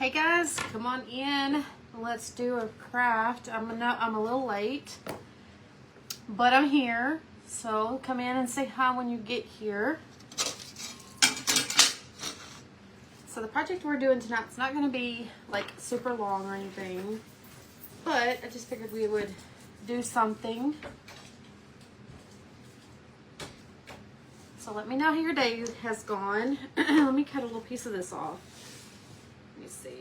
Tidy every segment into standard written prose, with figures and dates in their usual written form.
Hey guys, come on in. Let's do a craft. I'm a little late, but I'm here. So come in and say hi when you get here. So the project we're doing tonight's not going to be like super long or anything, but I just figured we would do something. So let me know how your day has gone. Let me cut a little piece of this off. Let me see.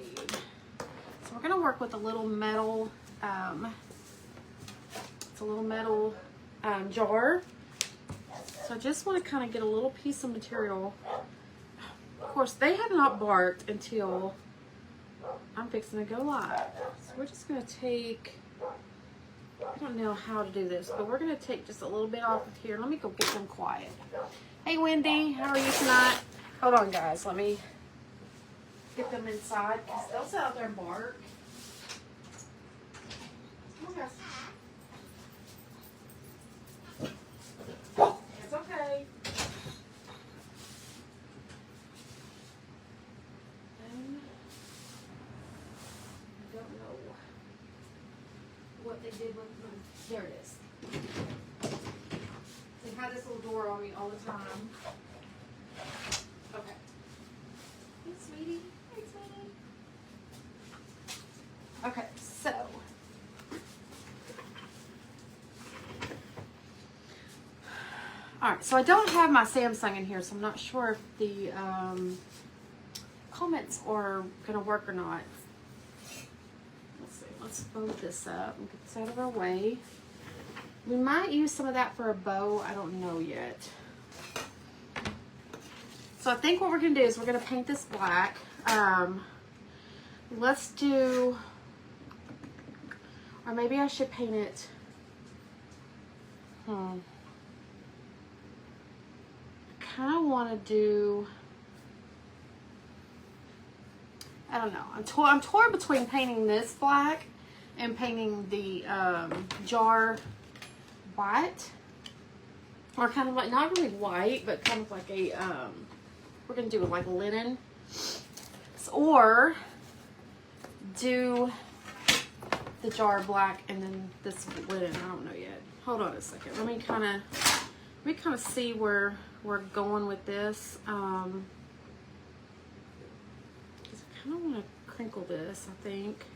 So we're going to work with a little metal, it's a little metal jar. So I just want to kind of get a little piece of material. Of course, they have not barked until I'm fixing to go live. So we're just going to take, I don't know how to do this, but we're going to take just a little bit off of here. Let me go get them quiet. Hey Wendy, how are you tonight? Hold on guys, let me get them inside because they'll sit out there and bark. Come on guys. It's okay. I don't know what they did with them. There it is. They had this little door on me all the time. Okay. Hey, sweetie. Hey, sweetie. Okay, so. Alright, so I don't have my Samsung in here, so I'm not sure if the comments are going to work or not. Let's see. Let's fold this up and get this out of our way. We might use some of that for a bow. I don't know yet. So I think what we're going to do is we're going to paint this black. Let's do, or maybe I should paint it. I kind of want to do, I don't know. I'm torn between painting this black and painting the jar white, or kind of like not really white, but kind of like a we're gonna do it like linen, or do the jar black and then this linen. I don't know yet. Hold on a second. Let me kind of see where we're going with this. 'Cause I kind of want to crinkle this, I think.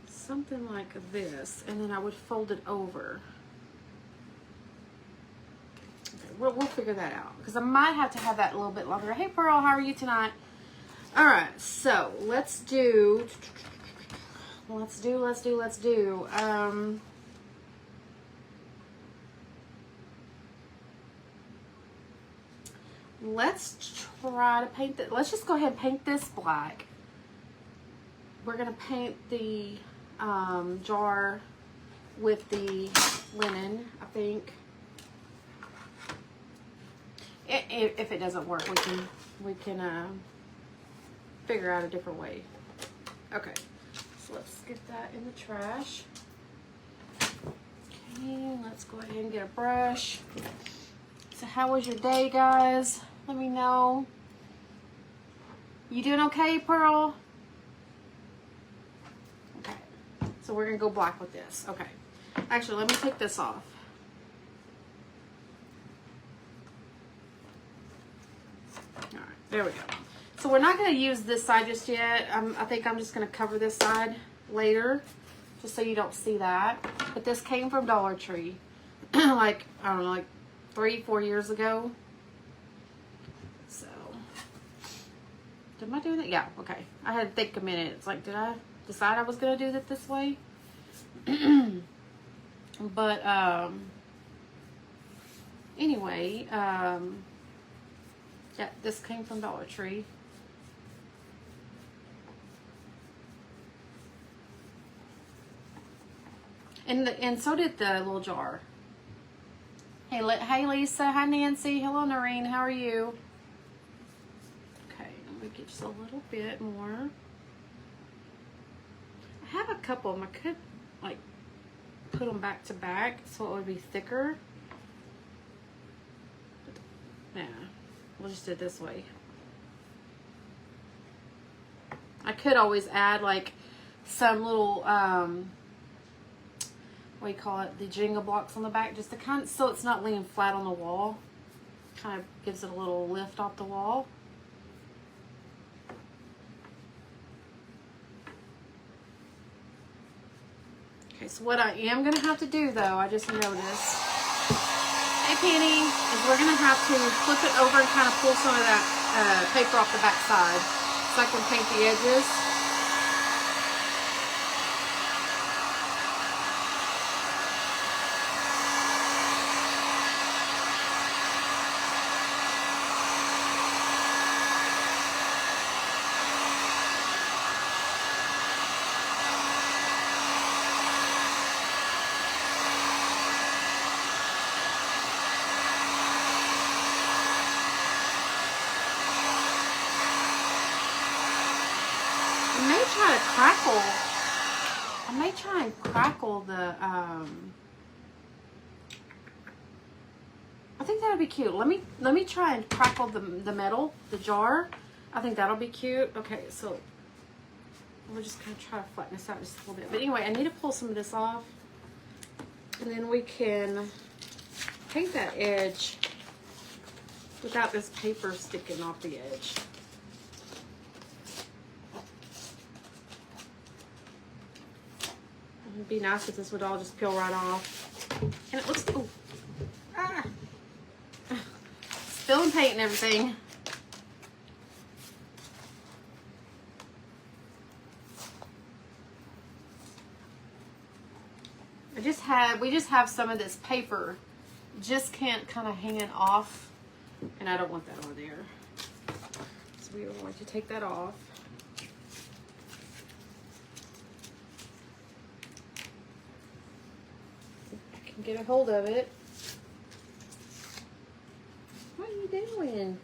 Something like this, and then I would fold it over. Okay, we'll figure that out because I might have to have that a little bit longer. Hey Pearl, how are you tonight? All right, so let's do. Let's try to paint that. Let's just go ahead and paint this black. We're gonna paint the jar with the linen, I think. If it doesn't work, we can figure out a different way. Okay, so let's get that in the trash. Okay, let's go ahead and get a brush. So how was your day, guys? Let me know. You doing okay, Pearl? Okay, so we're gonna go black with this. Okay, actually, let me take this off. All right, there we go. So we're not gonna use this side just yet. I think I'm just gonna cover this side later, just so you don't see that. But this came from Dollar Tree, like, I don't know, like 3-4 years ago. So, am I doing it? Yeah, okay. I had to think a minute. It's like, did I decide I was gonna do it this way? But anyway, yeah, this came from Dollar Tree. And so did the little jar. Hey Lisa, hi Nancy, hello Noreen, how are you? Okay, let me get just a little bit more. I have a couple of them. I could like put them back to back so it would be thicker. Yeah, we'll just do it this way. I could always add like some little, what do you call it, the Jenga blocks on the back, just to kind of, so it's not laying flat on the wall. Kind of gives it a little lift off the wall. Okay, so what I am going to have to do though, I just noticed, hey Penny, is we're going to have to flip it over and kind of pull some of that paper off the back side so I can paint the edges. I may try and crackle the, I think that'll be cute. Let me try and crackle the metal, the jar. I think that'll be cute. Okay, so we're just gonna try to flatten this out just a little bit. But anyway, I need to pull some of this off, and then we can paint that edge without this paper sticking off the edge. It'd be nice if this would all just peel right off. And it looks, oh, spilling paint and everything. We just have some of this paper, just can't kind of hang it off, and I don't want that over there. So we are going to take that off. Get a hold of it. What are you doing?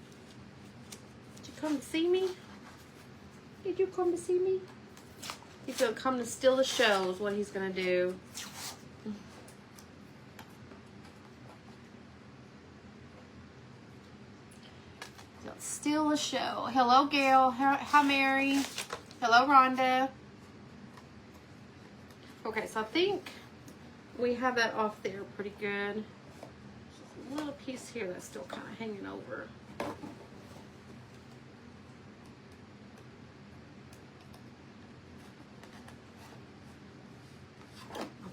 Did you come to see me? Did you come to see me? He's gonna come to steal the show is what he's gonna do. Steal the show. Hello, Gail. Hi, Mary. Hello, Rhonda. Okay, so I think we have that off there pretty good. Just a little piece here that's still kind of hanging over. I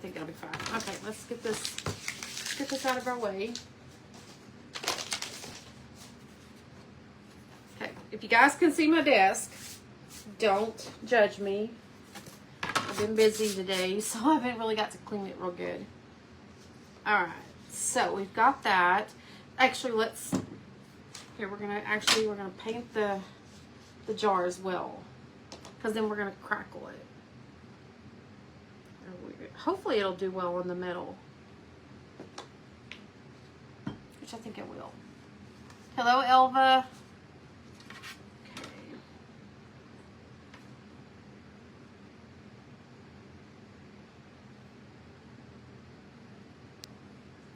think that'll be fine. Okay, let's get this out of our way. Okay, if you guys can see my desk, don't judge me. I've been busy today, so I haven't really got to clean it real good. Alright, so we've got that. Actually, we're gonna paint the jar as well, because then we're gonna crackle it. Hopefully it'll do well in the middle, which I think it will. Hello, Elva.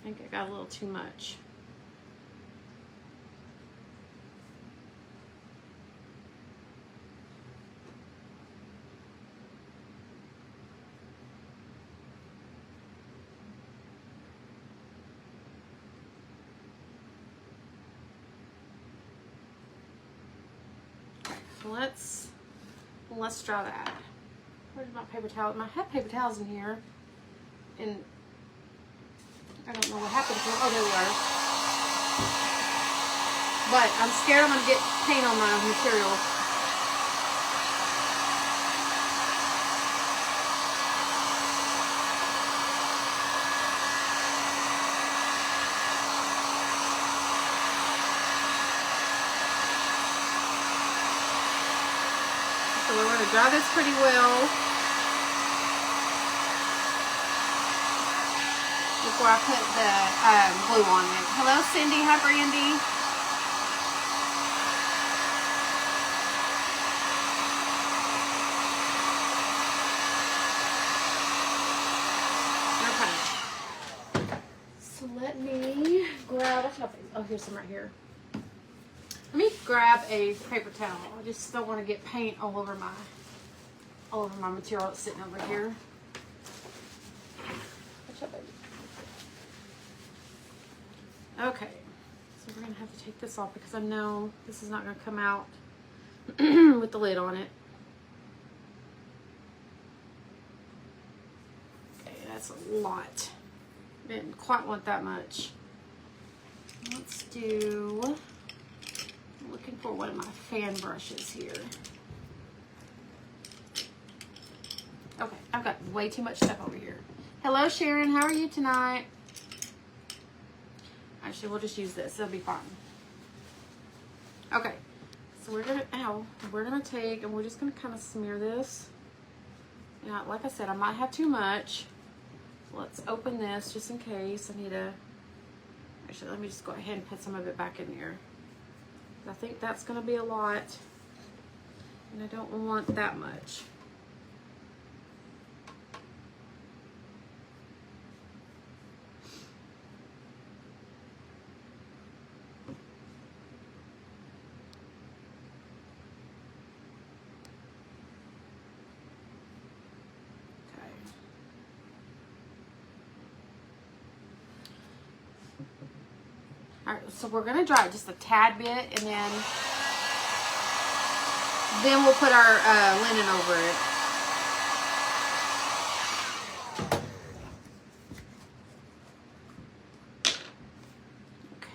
I think I got a little too much. So let's draw that. Where's my paper towel? I have paper towels in here, and I don't know what happened to them. Oh, there we are. But I'm scared I'm going to get paint on my material. So we're going to dry this pretty well before I put the glue on it. Hello, Cindy. Hi, Brandy. Okay. So let me grab a couple. Oh, here's some right here. grab a paper towel. I just don't want to get paint all over my material that's sitting over here. What's up, baby? Okay, so we're gonna have to take this off because I know this is not gonna come out with the lid on it. Okay, that's a lot. Didn't quite want that much. Let's do, I'm looking for one of my fan brushes here. Okay, I've got way too much stuff over here. Hello, Sharon, how are you tonight? Actually, we'll just use this, it'll be fine. Okay, so we're gonna take, and we're just gonna kind of smear this. Now, like I said, I might have too much. Let's open this just in case. I need to, actually, let me just go ahead and put some of it back in there. I think that's gonna be a lot, and I don't want that much. Alright, so we're going to dry it just a tad bit, and then we'll put our linen over it.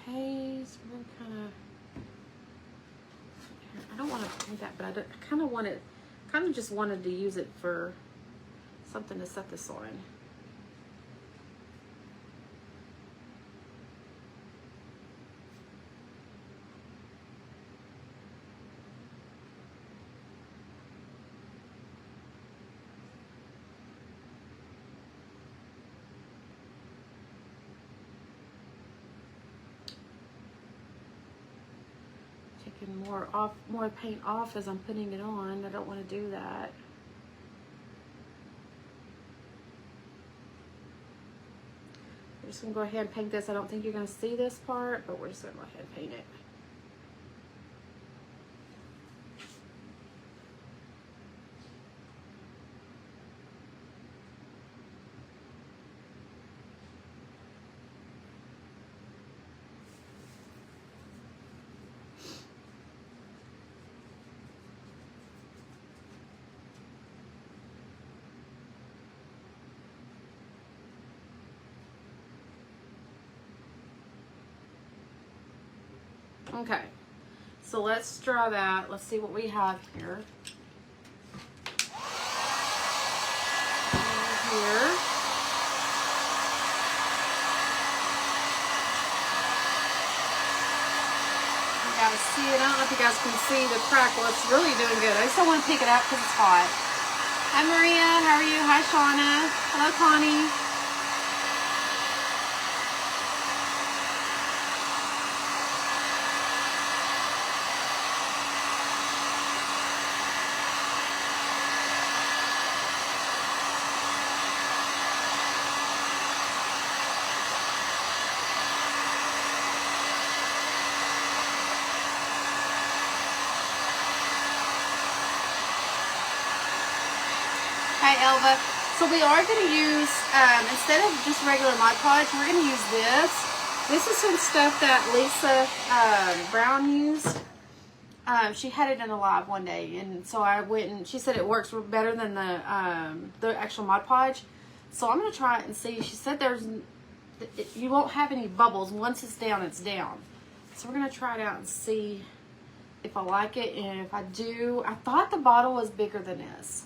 Okay, so we're going to kind of, I don't want to do that, but I kind of want it, kind of just wanted to use it for something to set this on. More paint off as I'm putting it on. I don't want to do that. We're just gonna go ahead and paint this. I don't think you're gonna see this part, but we're just gonna go ahead and paint it. Okay, so let's draw that. Let's see what we have here. Here. You guys see it? I don't know if you guys can see the crackle. It's really doing good. I just don't want to pick it up because it's hot. Hi, Maria. How are you? Hi, Shauna. Hello, Connie. Elva. So we are going to use, instead of just regular Mod Podge, we're going to use this. This is some stuff that Lisa Brown used. She had it in a live one day, and so I went and she said it works better than the actual Mod Podge. So I'm going to try it and see. She said you won't have any bubbles. Once it's down, it's down. So we're going to try it out and see if I like it. And if I do, I thought the bottle was bigger than this.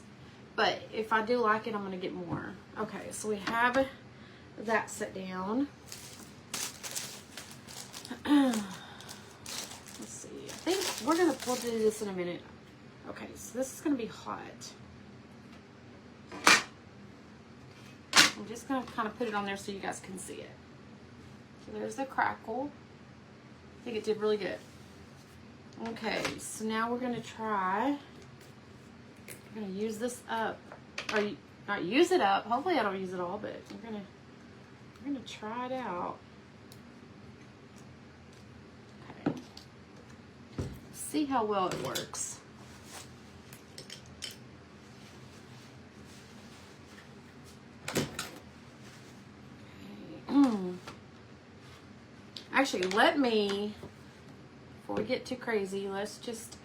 But if I do like it, I'm going to get more. Okay, so we have that set down. Let's see. I think we'll do this in a minute. Okay, so this is going to be hot. I'm just going to kind of put it on there so you guys can see it. So there's the crackle. I think it did really good. Okay, so now we're going to try. I'm going to use this up, or not use it up. Hopefully I don't use it all, but we're going to try it out. Okay. see how well it works. Actually, let me, before we get too crazy, let's just,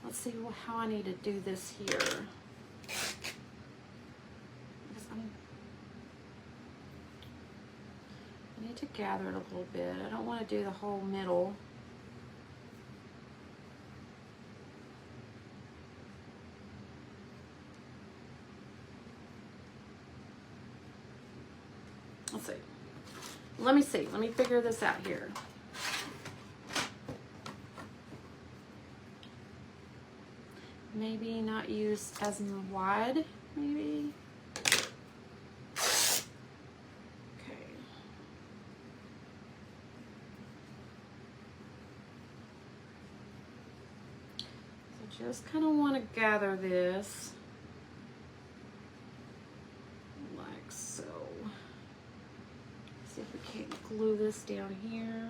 let's see how I need to do this here. I need to gather it a little bit. I don't want to do the whole middle. Let's see. Let me see. Let me figure this out here. Maybe not use as wide, maybe. Okay. So just kind of want to gather this like so. See if we can't glue this down here.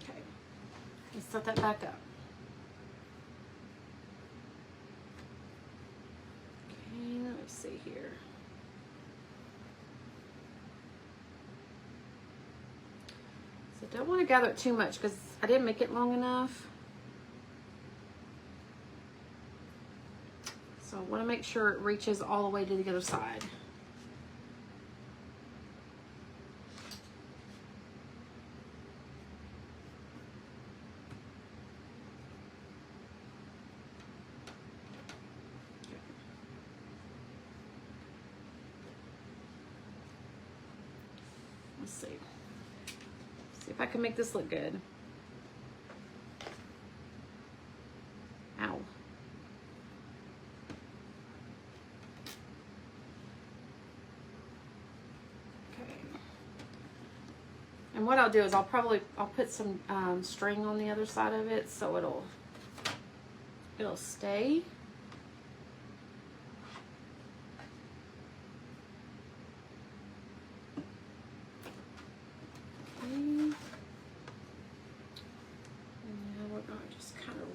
Okay, let's set that back up. Okay, let's see here. So don't want to gather it too much because I didn't make it long enough. So I want to make sure it reaches all the way to the other side. Let's see. See if I can make this look good. Ow. Okay. And what I'll do is I'll put some string on the other side of it so it'll stay.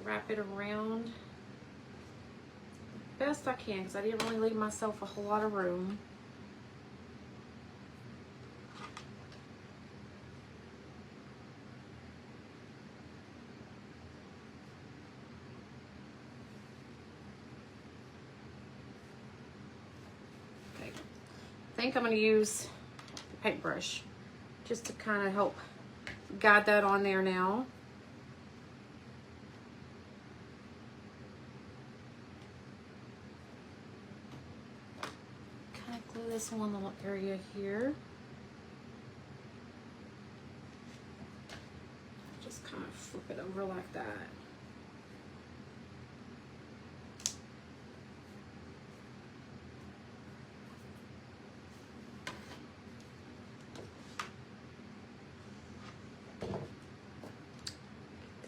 Wrap it around the best I can because I didn't really leave myself a whole lot of room. Okay, I think I'm going to use the paintbrush just to kind of help guide that on there now. This one little area here. Just kind of flip it over like that.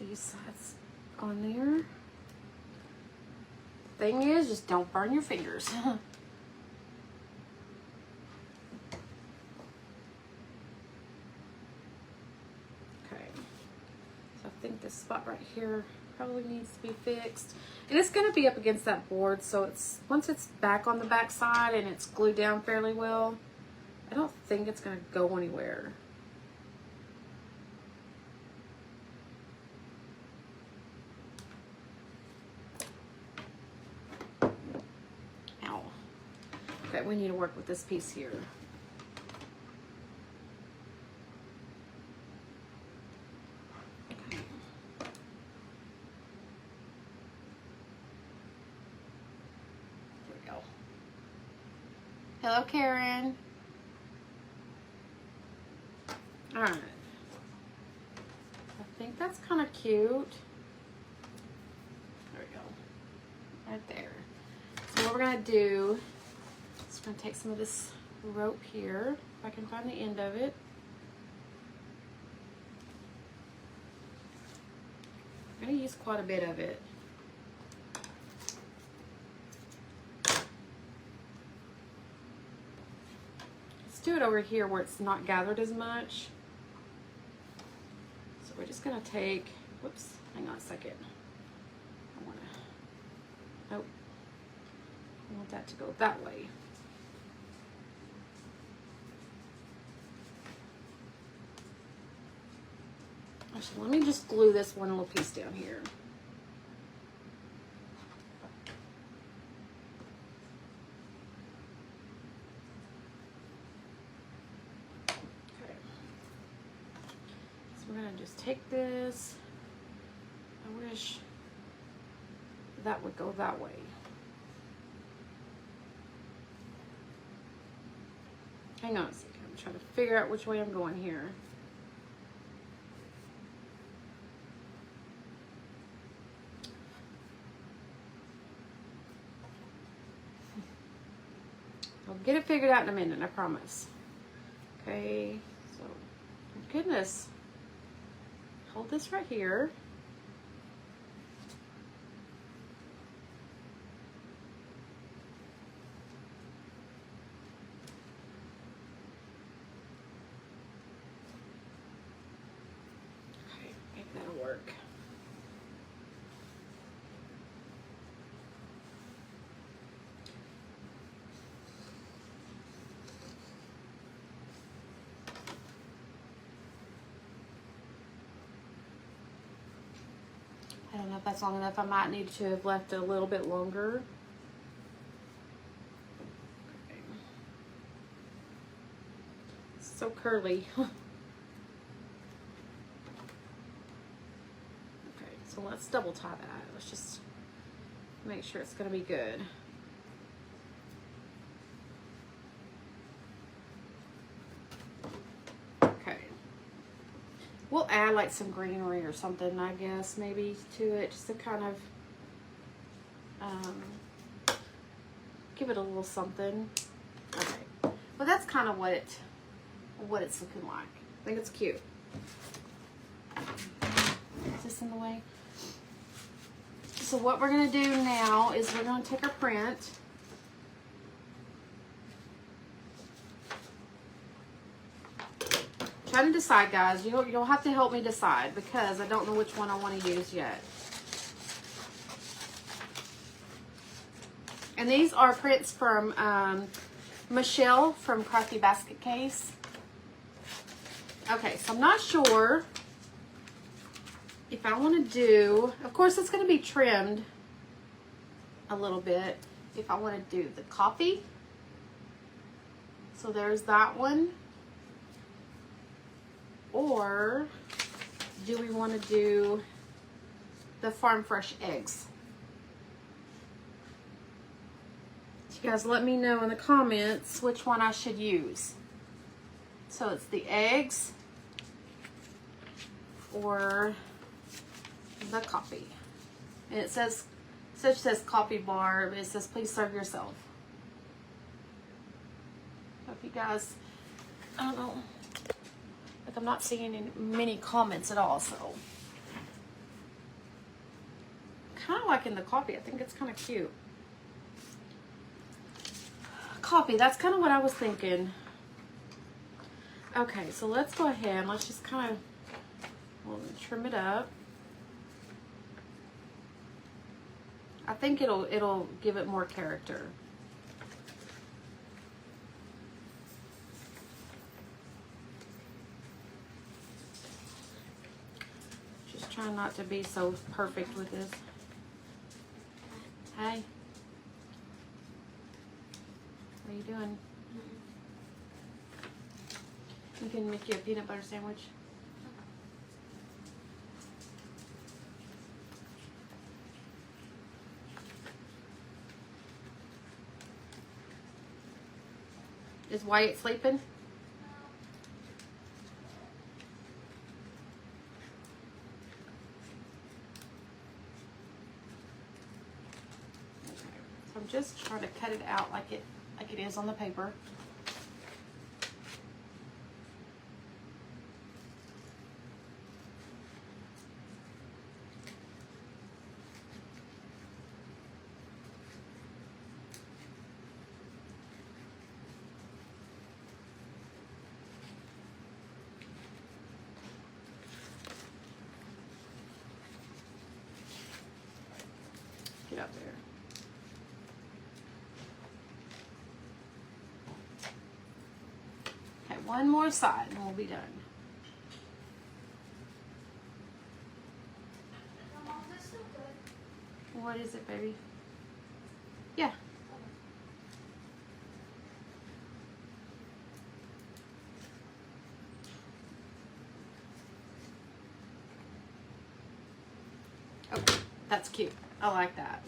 Get these sides on there. Thing is, just don't burn your fingers. This spot right here probably needs to be fixed, and it's going to be up against that board, so it's once it's back on the back side and it's glued down fairly well, I don't think it's going to go anywhere. Ow. Okay, we need to work with this piece here. Hello, Karen. All right. I think that's kind of cute. There we go. Right there. So what we're going to do is we're going to take some of this rope here, if I can find the end of it. I'm going to use quite a bit of it. do it over here where it's not gathered as much. So we're just gonna take, whoops, hang on a second. I want that to go that way. Actually, let me just glue this one little piece down here. Okay. So we're gonna just take this. I wish that would go that way. Hang on a second, I'm trying to figure out which way I'm going here. I'll get it figured out in a minute, I promise. Okay, so, goodness. Hold this right here. Work. I don't know if that's long enough. I might need to have left it a little bit longer. Okay. It's so curly. So let's double tie that. Let's just make sure it's going to be good. Okay. We'll add like some greenery or something, I guess, maybe to it, just to kind of give it a little something. Okay. Well, that's kind of what it's looking like. I think it's cute. Is this in the way? So what we're going to do now is we're going to take our print. Trying to decide, guys. You'll have to help me decide because I don't know which one I want to use yet. And these are prints from Michelle from Crafty Basket Case. Okay, so I'm not sure if I want to do, of course it's going to be trimmed a little bit, if I want to do the coffee. So there's that one. Or do we want to do the Farm Fresh eggs? You guys let me know in the comments which one I should use. So it's the eggs or the coffee. And it says coffee bar, but it says please serve yourself. So if you guys, I don't know, like I'm not seeing many comments at all, so kind of liking the coffee. I think it's kind of cute. Coffee, that's kind of what I was thinking. Okay, so let's go ahead. Let's just kind of trim it up. I think it'll give it more character. Just trying not to be so perfect with this. Hey. What are you doing? You can make you a peanut butter sandwich. Is Wyatt sleeping? Okay. So I'm just trying to cut it out like it is on the paper. one more side and we'll be done. Mom, is this still good? What is it, baby? Yeah. Okay, that's cute. I like that.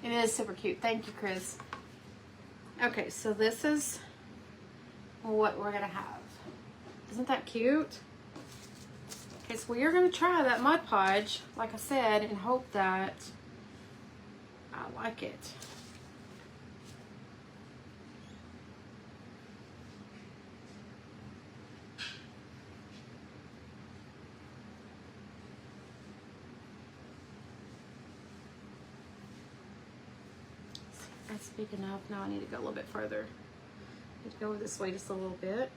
It is super cute. Thank you, Chris. Okay, so this is what we're gonna have. Isn't that cute? Okay, so we are gonna try that Mod Podge, like I said, and hope that I like it. That's big enough. Now I need to go a little bit further. I need to go this way just a little bit.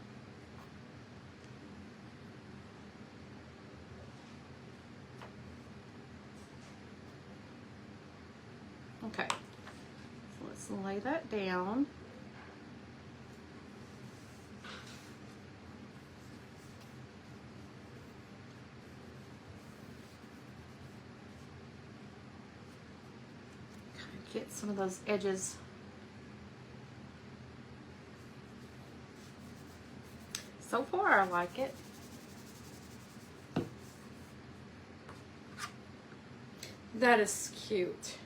Okay, so let's lay that down. Get some of those edges. So far, I like it. That is cute.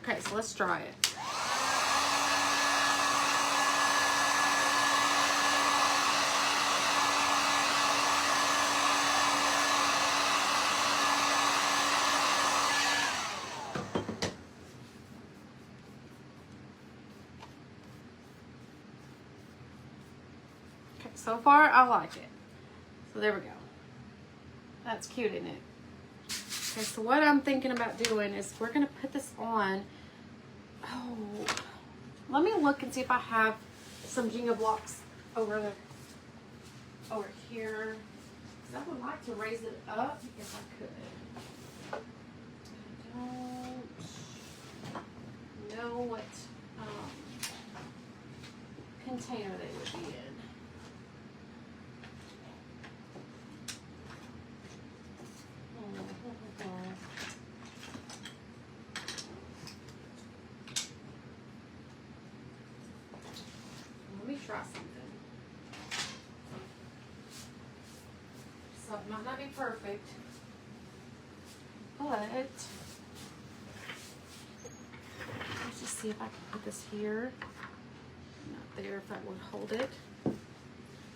Okay, so let's dry it. So far, I like it. So there we go. That's cute, isn't it? Okay, so what I'm thinking about doing is we're going to put this on. Oh, let me look and see if I have some Jenga blocks over here. Because I would like to raise it up if I could. I don't know what container they would be in. Try something. So it might not be perfect, but let's just see if I can put this here, not there, if that would hold it,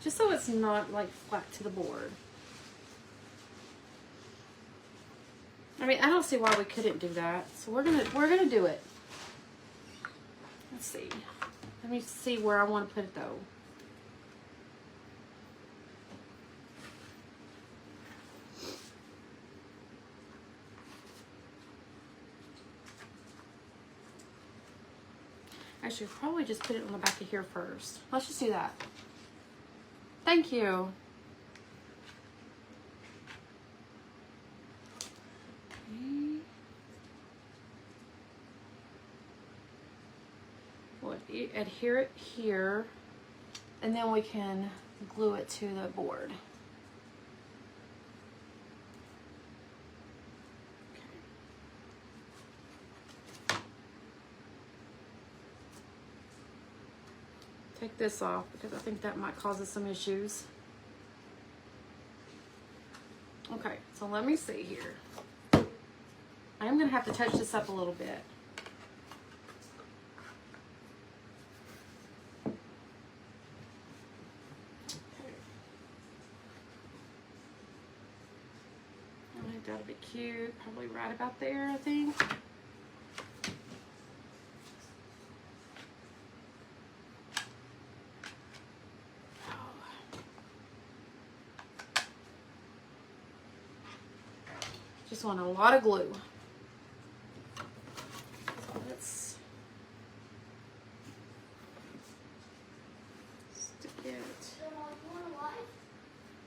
just so it's not like flat to the board. I mean, I don't see why we couldn't do that, so we're gonna do it. Let's see. Let me see where I want to put it though. Actually, probably just put it on the back of here first. Let's just do that. Thank you. Okay. We'll adhere it here, and then we can glue it to the board. Take this off because I think that might cause us some issues. Okay, so let me see here. I'm gonna have to touch this up a little bit. I think that'll be cute. Probably right about there, I think. Just want a lot of glue. So let's stick it.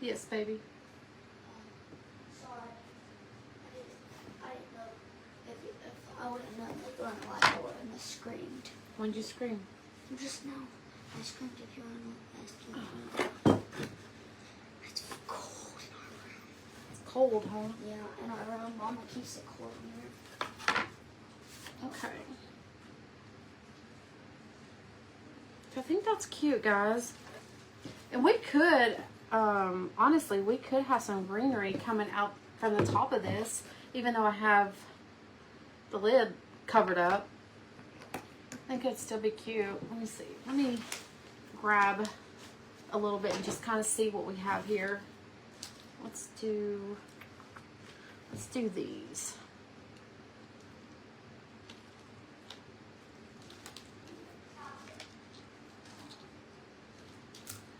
Yes, baby. Sorry. I didn't know if I wouldn't know the run like I wouldn't have screamed. When did you scream? Just now. I screamed if you want to ask you. It's cold in our room. It's cold, huh? Yeah, in our room. Mama keeps it cold in here. Okay. I think that's cute, guys. And we could, honestly, we could have some greenery coming out from the top of this, even though I have the lid covered up. I think it'd still be cute. Let me see. Let me grab a little bit and just kind of see what we have here. Let's do these.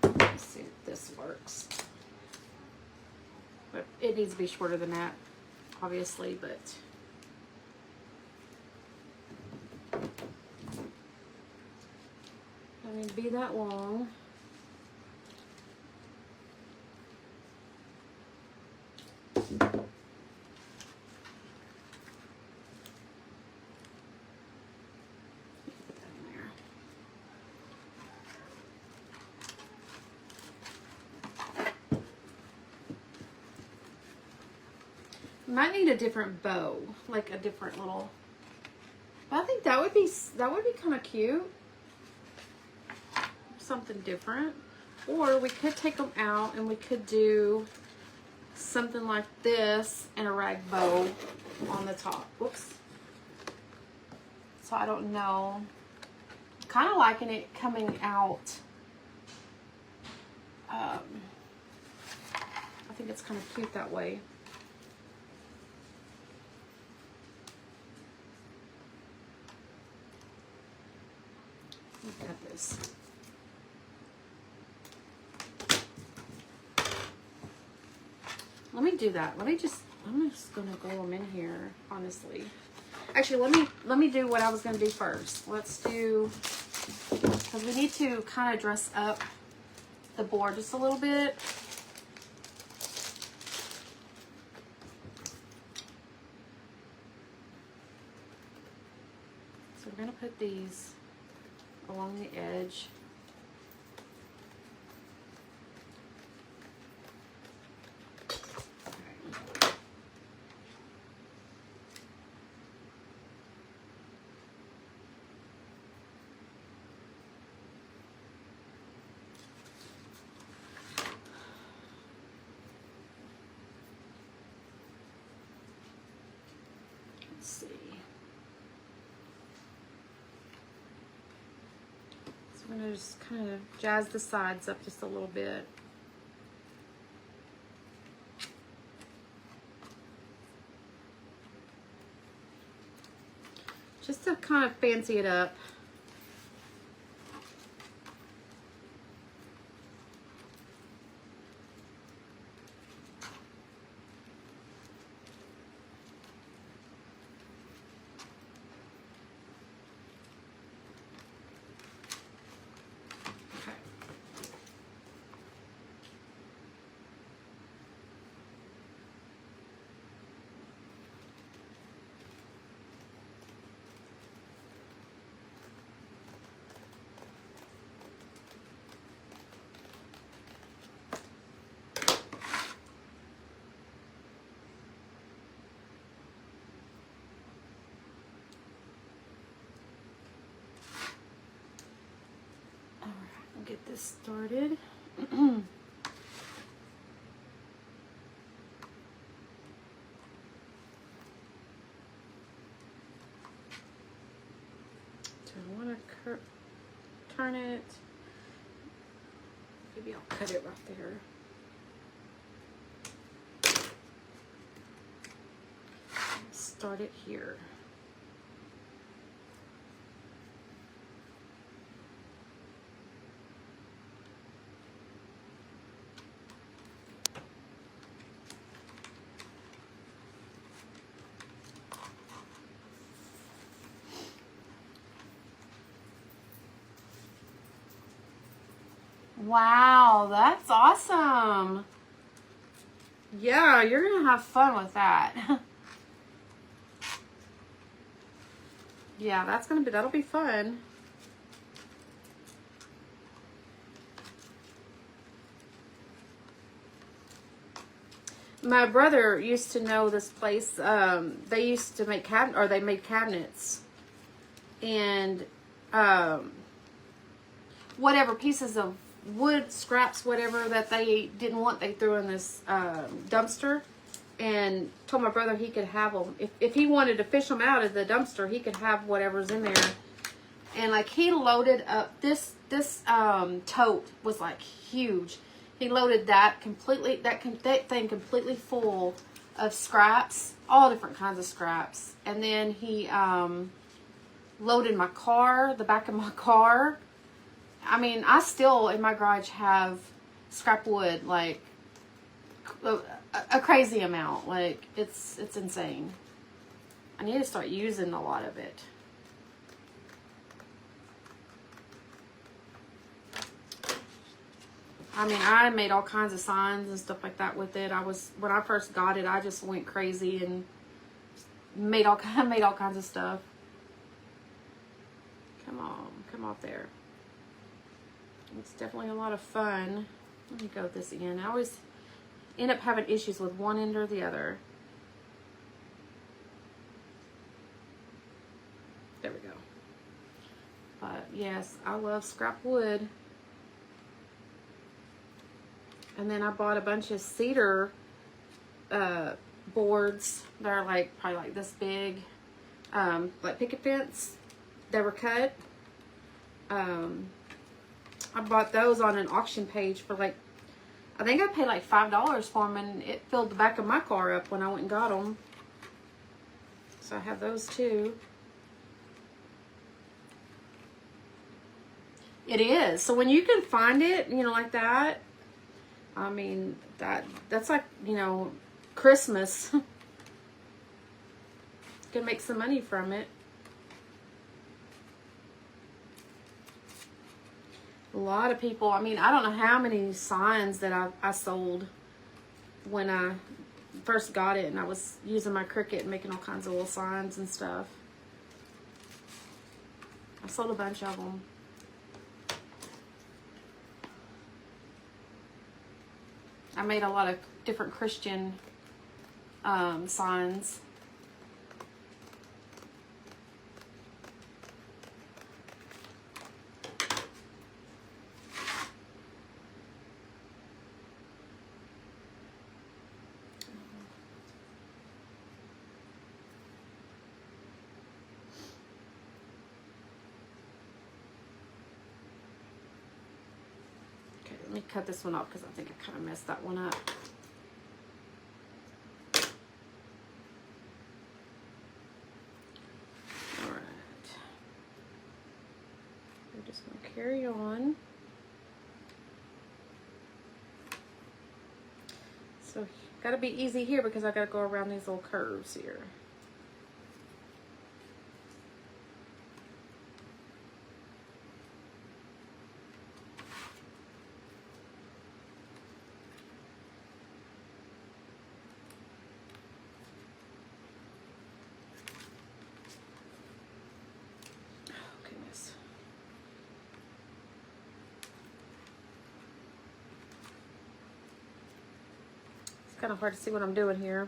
Let's see if this works. But it needs to be shorter than that, obviously, but I mean, be that long. Put that in there. Might need a different bow, like a different little. But I think that would be kind of cute. Something different. Or we could take them out and we could do something like this and a rag bow on the top. Whoops. So I don't know. Kind of liking it coming out. I think it's kind of cute that way. Look at this. Let me do that. I'm just gonna glue them in here, honestly. Actually, let me do what I was gonna do first. Let's do, because we need to kind of dress up the board just a little bit. So we're gonna put these along the edge. Let's see. So I'm going to just kind of jazz the sides up just a little bit. Just to kind of fancy it up. Get this started. So I want to turn it. Maybe I'll cut it right there. Start it here. Wow, that's awesome. Yeah, you're gonna have fun with that. yeah, that'll be fun. My brother used to know this place. They used to make they made cabinets, and whatever pieces of wood, scraps, whatever that they didn't want, they threw in this dumpster, and told my brother he could have them if he wanted to fish them out of the dumpster. He could have whatever's in there, and like he loaded up this tote was like huge. He loaded that completely, that thing completely full of scraps, all different kinds of scraps. And then he loaded my car, the back of my car. I mean, I still in my garage have scrap wood, like a crazy amount. Like it's insane. I need to start using a lot of it. I mean, I made all kinds of signs and stuff like that with it. When I first got it, I just went crazy and made all kinds of stuff. Come off there. It's definitely a lot of fun. Let me go with this end. I always end up having issues with one end or the other. There we go. But yes, I love scrap wood. And then I bought a bunch of cedar boards. They're like probably like this big, like picket fence. They were cut. I bought those on an auction page for like, I think I paid like $5 for them, and it filled the back of my car up when I went and got them. So I have those too. It is. So when you can find it, you know, like that, I mean, that's like, you know, Christmas. You can make some money from it. A lot of people, I mean, I don't know how many signs that I sold when I first got it, and I was using my Cricut and making all kinds of little signs and stuff. I sold a bunch of them. I made a lot of different Christian signs. Let me cut this one off because I think I kind of messed that one up. All right. We're just going to carry on. So, got to be easy here because I got to go around these little curves here. Kind of hard to see what I'm doing here.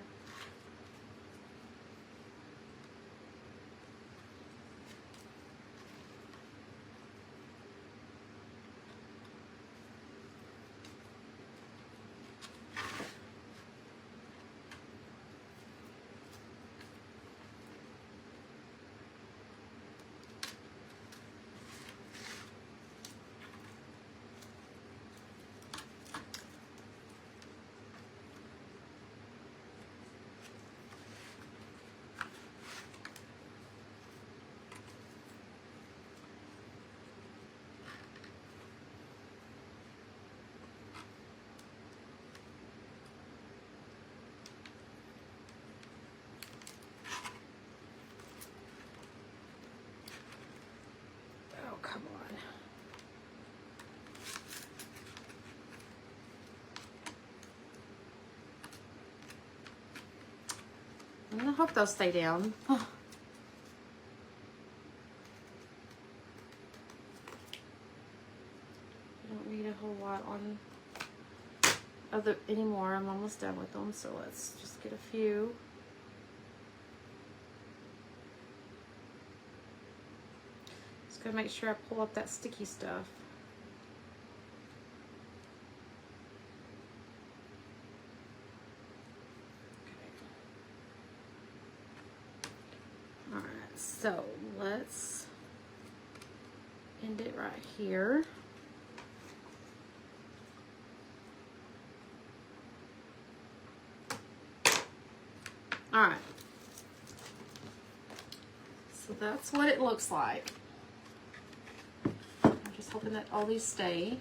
Come on. I hope they'll stay down. a whole lot on anymore. I'm almost done with them, so let's just get a few. Just gotta make sure I pull up that sticky stuff. Okay. All right, so let's end it right here. All right, so that's what it looks like. I'm just hoping that all these stay.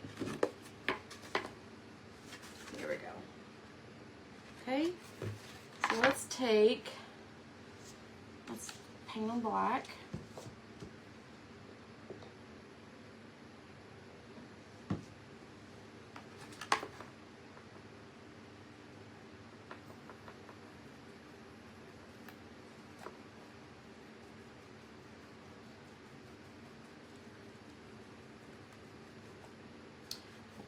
There we go. Okay, so let's paint them black.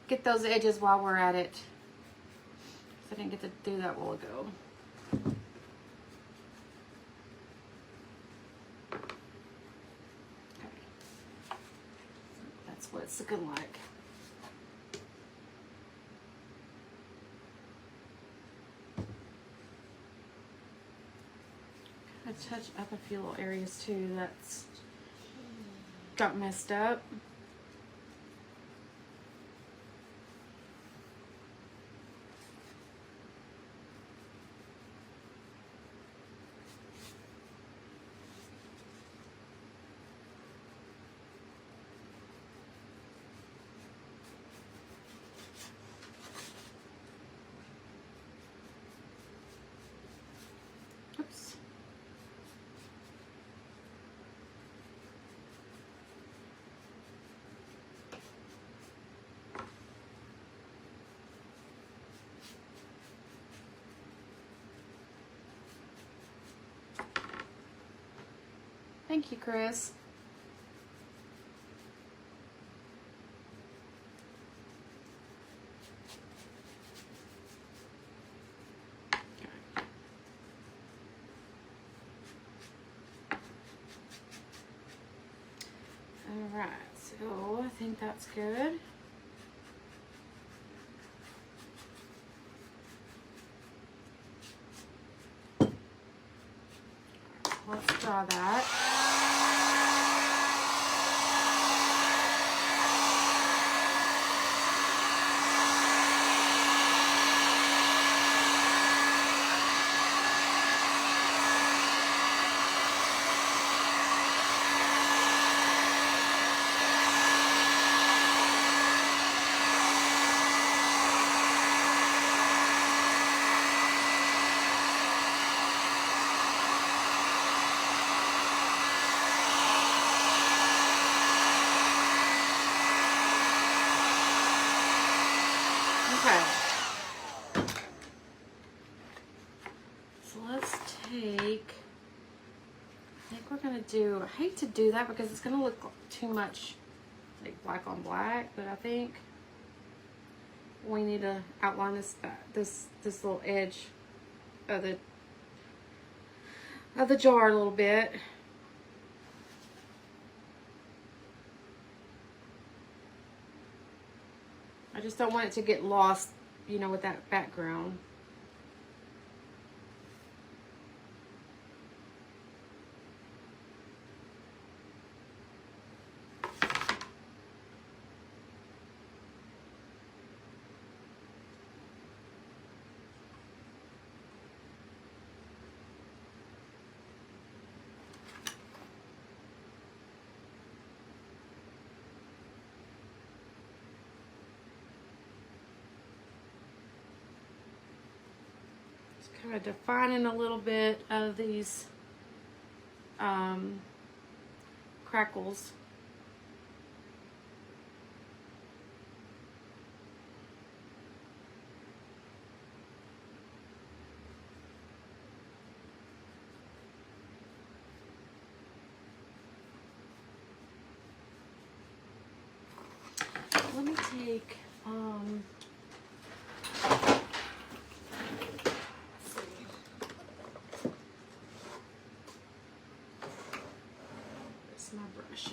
Get those edges while we're at it. I didn't get to do that a while ago. Okay. That's what it's looking like. I touch up a few little areas too that's got messed up. Oops. Thank you, Chris. All right, so I think that's good. Let's draw that. Okay. So let's take, I think we're gonna do, I hate to do that because it's gonna look too much like black on black, but I think we need to outline this little edge of the jar a little bit. I just don't want it to get lost, you know, with that background. Kind of defining a little bit of these crackles. Let me take let's see. Where's my brush at?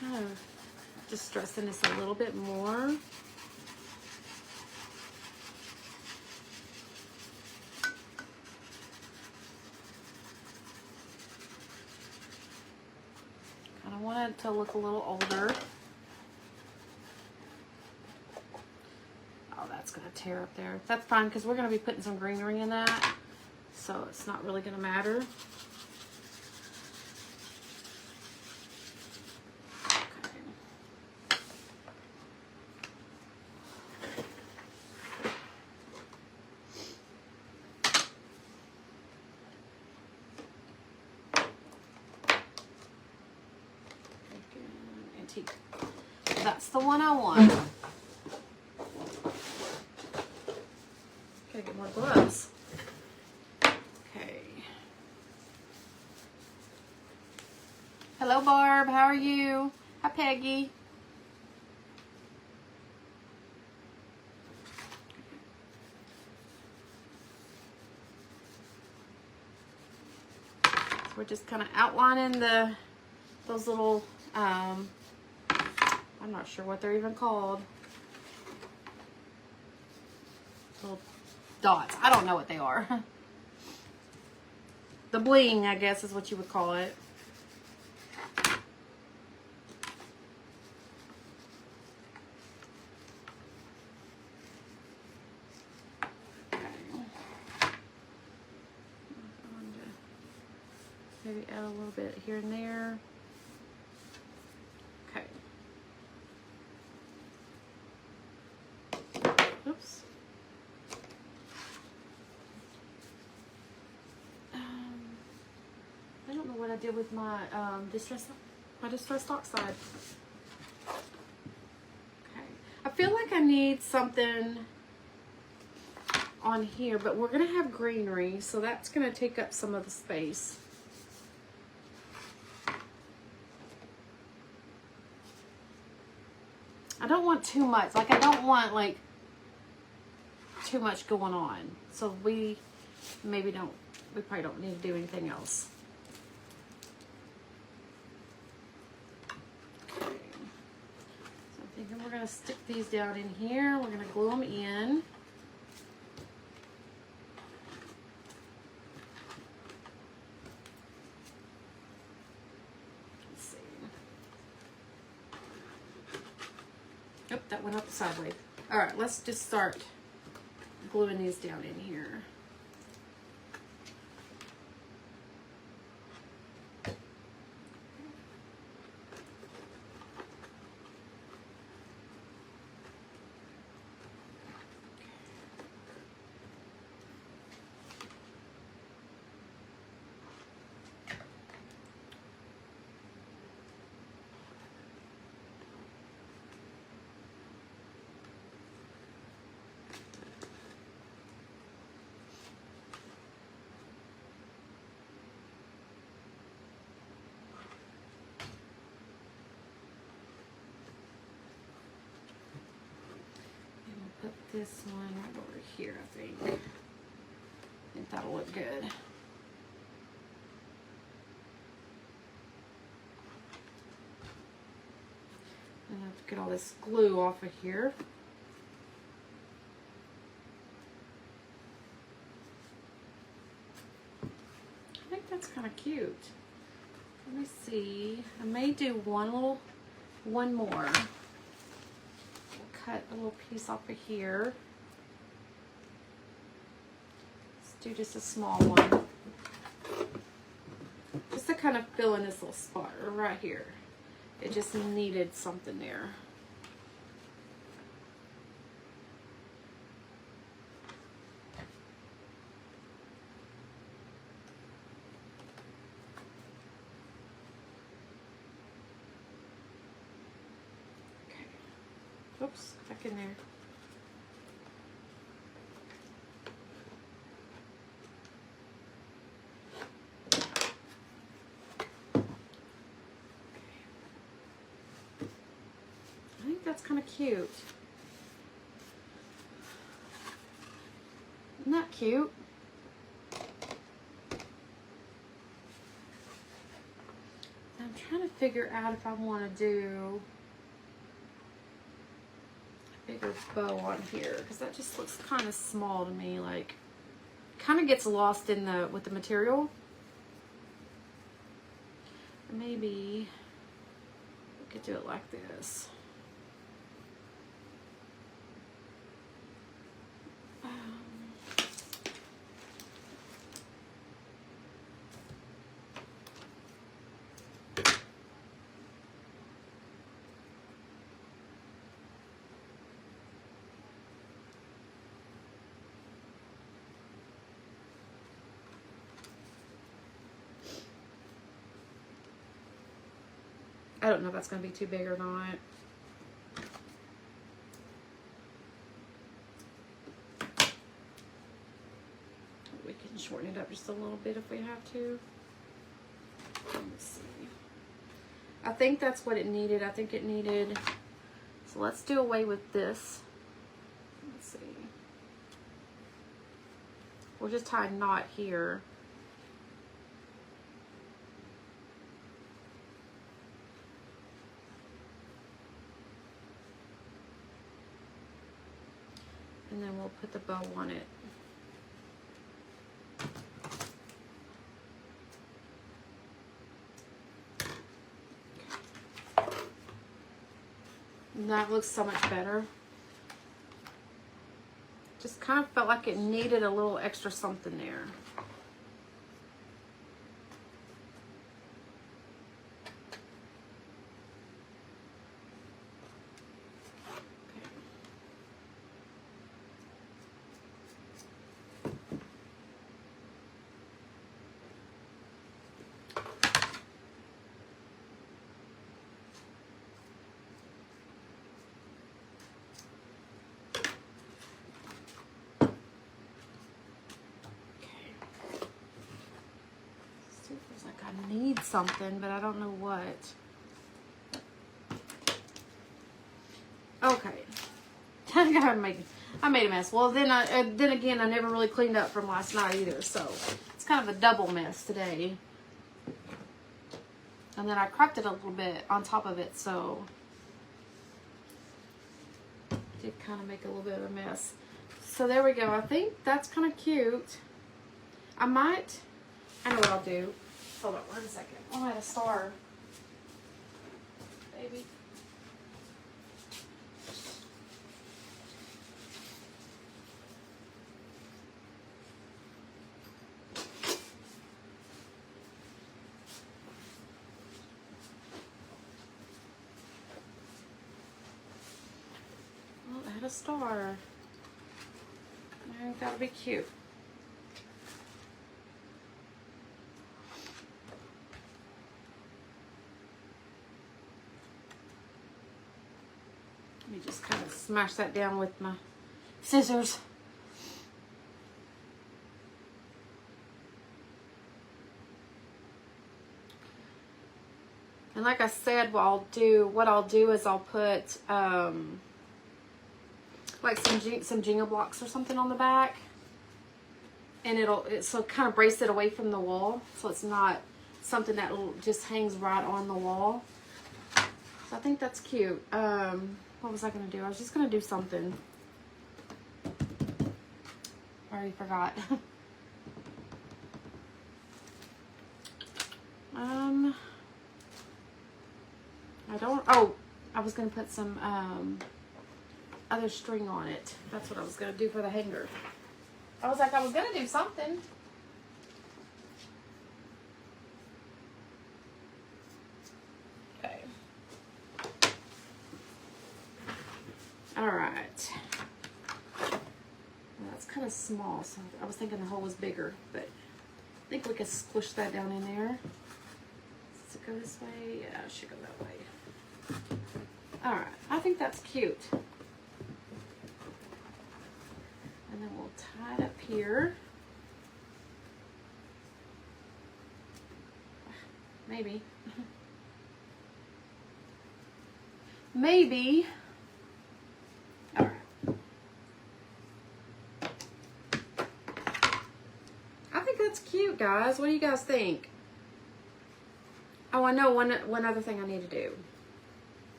Kind of just stressing this a little bit more. Kind of want it to look a little older. Oh, that's going to tear up there. That's fine because we're going to be putting some greenery in that, so it's not really going to matter. That's the one I want. Gotta get more gloves. Okay. Hello, Barb. How are you? Hi, Peggy. So we're just kind of outlining those little I'm not sure what they're even called. Little dots. I don't know what they are. The bling, I guess, is what you would call it. Maybe add a little bit here and there. Okay. Oops. I don't know what I did with my distress oxide. Okay. I feel like I need something on here, but we're gonna have greenery, so that's gonna take up some of the space. I don't want too much. Like, I don't want, like, too much going on. So we probably don't need to do anything else. Okay. So I'm thinking we're going to stick these down in here. We're going to glue them in. Nope, that went up sideways. All right, let's just start gluing these down in here. Put this one over here, I think. I think that'll look good. And I have to get all this glue off of here. I think that's kind of cute. Let me see. I may do one more. We'll cut a little piece off of here. Let's do just a small one. Just to kind of fill in this little spot right here. It just needed something there. Oops, back in there. I think that's kind of cute. Isn't that cute? I'm trying to figure out if I want to do bigger bow on here because that just looks kind of small to me, like kind of gets lost in the with the material. Maybe we could do it like this. I don't know if that's going to be too big or not. We can shorten it up just a little bit if we have to. Let me see. I think that's what it needed. I think it needed... So let's do away with this. Let's see. We'll just tie a knot here. And then we'll put the bow on it. And that looks so much better. Just kind of felt like it needed a little extra something there. I need something, but I don't know what. Okay. I made a mess. Well, then again, I never really cleaned up from last night either, so it's kind of a double mess today. And then I cracked it a little bit on top of it, so it did kind of make a little bit of a mess. So there we go. I think that's kind of cute. I know what I'll do. Hold on 1 second. Oh, I had a star. Baby. Well, I had a star. I think that'll be cute. Let me just kind of smash that down with my scissors. And like I said, what I'll do is I'll put like some jingle blocks or something on the back, and so kind of brace it away from the wall, so it's not something that just hangs right on the wall. So I think that's cute. What was I going to do? I was just going to do something. I already forgot. Oh, I was going to put some other string on it. That's what I was going to do for the hanger. I was like, I was going to do something. Okay. All right. Well, that's kind of small, so I was thinking the hole was bigger, but I think we could squish that down in there. Does it go this way? Yeah, it should go that way. All right, I think that's cute. And then we'll tie it up here. Maybe. Maybe. All right. I think that's cute, guys. What do you guys think? Oh, I know one other thing I need to do.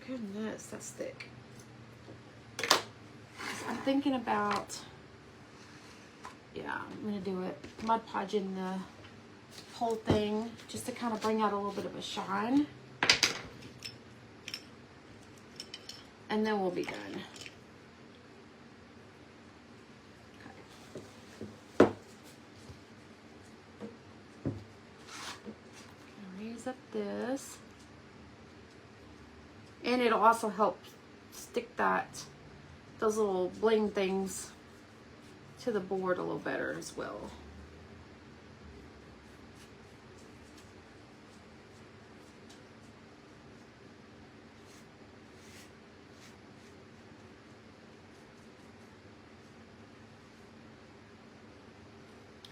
Goodness, that's thick. I'm thinking about, yeah, I'm gonna do it Mod Podge in the whole thing just to kind of bring out a little bit of a shine. And then we'll be done. Okay. Raise up this. And it'll also help stick those little bling things to the board a little better as well.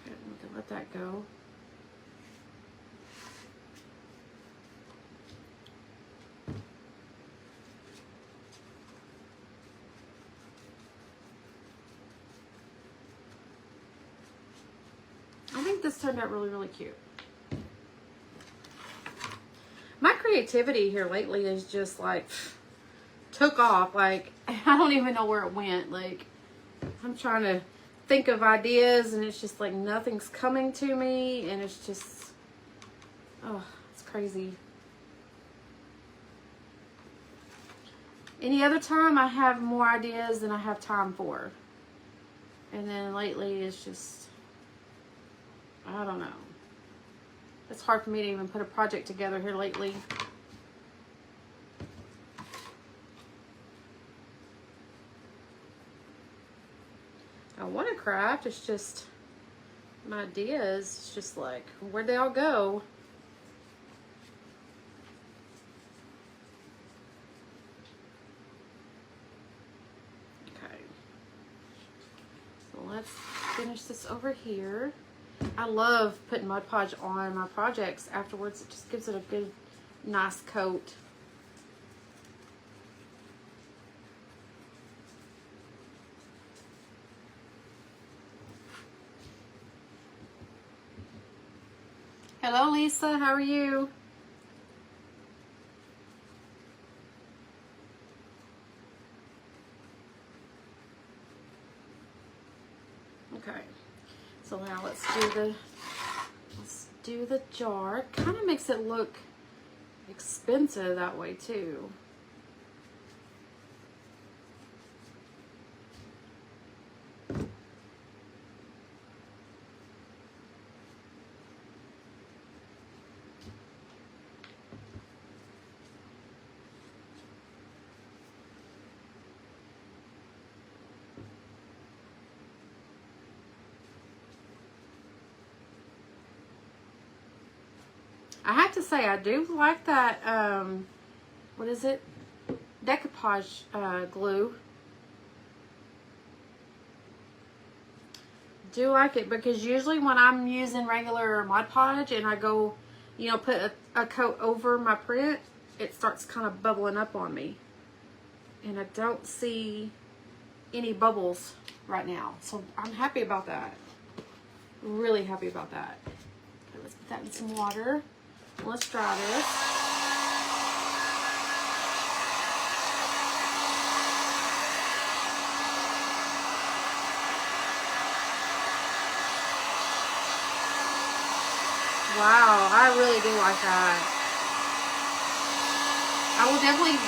Okay, we can let that go. I think this turned out really, really cute. My creativity here lately is just like took off. Like, I don't even know where it went. Like, I'm trying to think of ideas and it's just like nothing's coming to me, and it's just, oh, it's crazy. Any other time I have more ideas than I have time for. And then lately it's just, I don't know. It's hard for me to even put a project together here lately. I want to craft, it's just my ideas, it's just like, where'd they all go? Okay. So let's finish this over here. I love putting Mod Podge on my projects afterwards. It just gives it a good, nice coat. Hello, Lisa. How are you? Okay. So now let's do the jar. Kind of makes it look expensive that way too. I have to say, I do like that, what is it? Decoupage glue. Do like it, because usually when I'm using regular Mod Podge and I go, you know, put a coat over my print, it starts kind of bubbling up on me. And I don't see any bubbles right now. So I'm happy about that. Really happy about that. Okay, let's put that in some water. Let's try this. Wow, I really do like that. I will definitely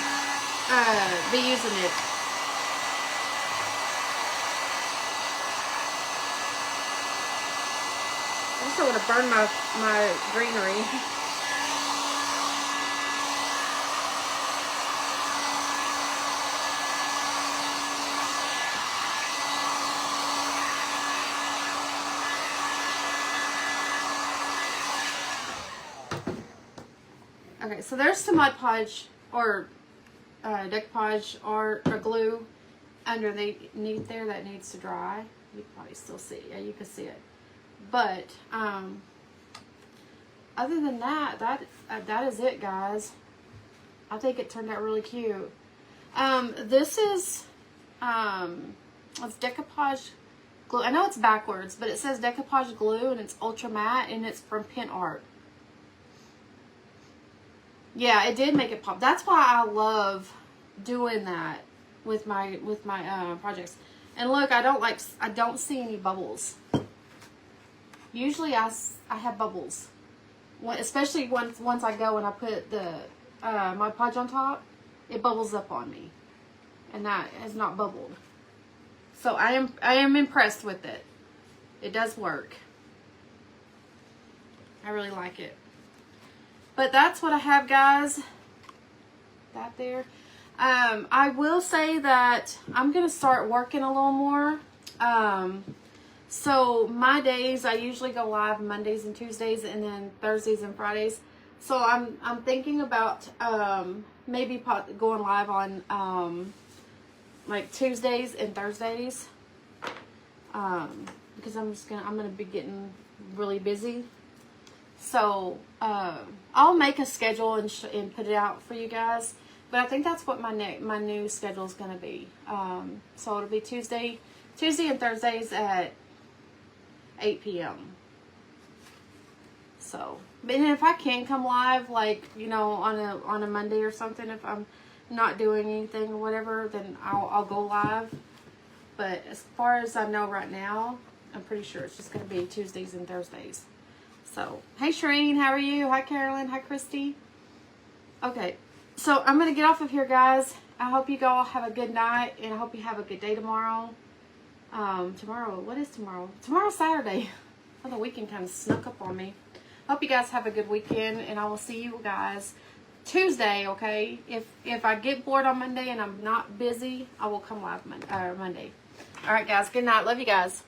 be using it. I also want to burn my greenery. Okay, so there's some Mod Podge or decoupage or glue underneath there that needs to dry. You can probably still see it. Yeah, you can see it. But other than that, that is it, guys. I think it turned out really cute. This is it's decoupage glue. I know it's backwards, but it says decoupage glue and it's ultra matte and it's from Pin Art. Yeah, it did make it pop. That's why I love doing that with my projects. And look, I don't see any bubbles. Usually I have bubbles, especially once I go and I put the Mod Podge on top, it bubbles up on me, and that has not bubbled. So I am impressed with it. It does work. I really like it. But that's what I have, guys. That there. I will say that I'm going to start working a little more. So my days, I usually go live Mondays and Tuesdays and then Thursdays and Fridays. So I'm thinking about maybe going live on like Tuesdays and Thursdays. Because I'm going to be getting really busy. So I'll make a schedule and put it out for you guys. But I think that's what my new schedule is going to be. So it'll be Tuesday and Thursdays at 8 p.m. So, and if I can come live, like, you know, on a Monday or something, if I'm not doing anything or whatever, then I'll go live. But as far as I know right now, I'm pretty sure it's just going to be Tuesdays and Thursdays. So, hey Shireen, how are you? Hi Carolyn, hi Christy. Okay, so I'm going to get off of here, guys. I hope you all have a good night, and I hope you have a good day tomorrow. Tomorrow, what is tomorrow? Tomorrow's Saturday. Oh, the weekend kind of snuck up on me. Hope you guys have a good weekend, and I will see you guys Tuesday, okay? If I get bored on Monday and I'm not busy, I will come live Monday. All right, guys, good night. Love you guys.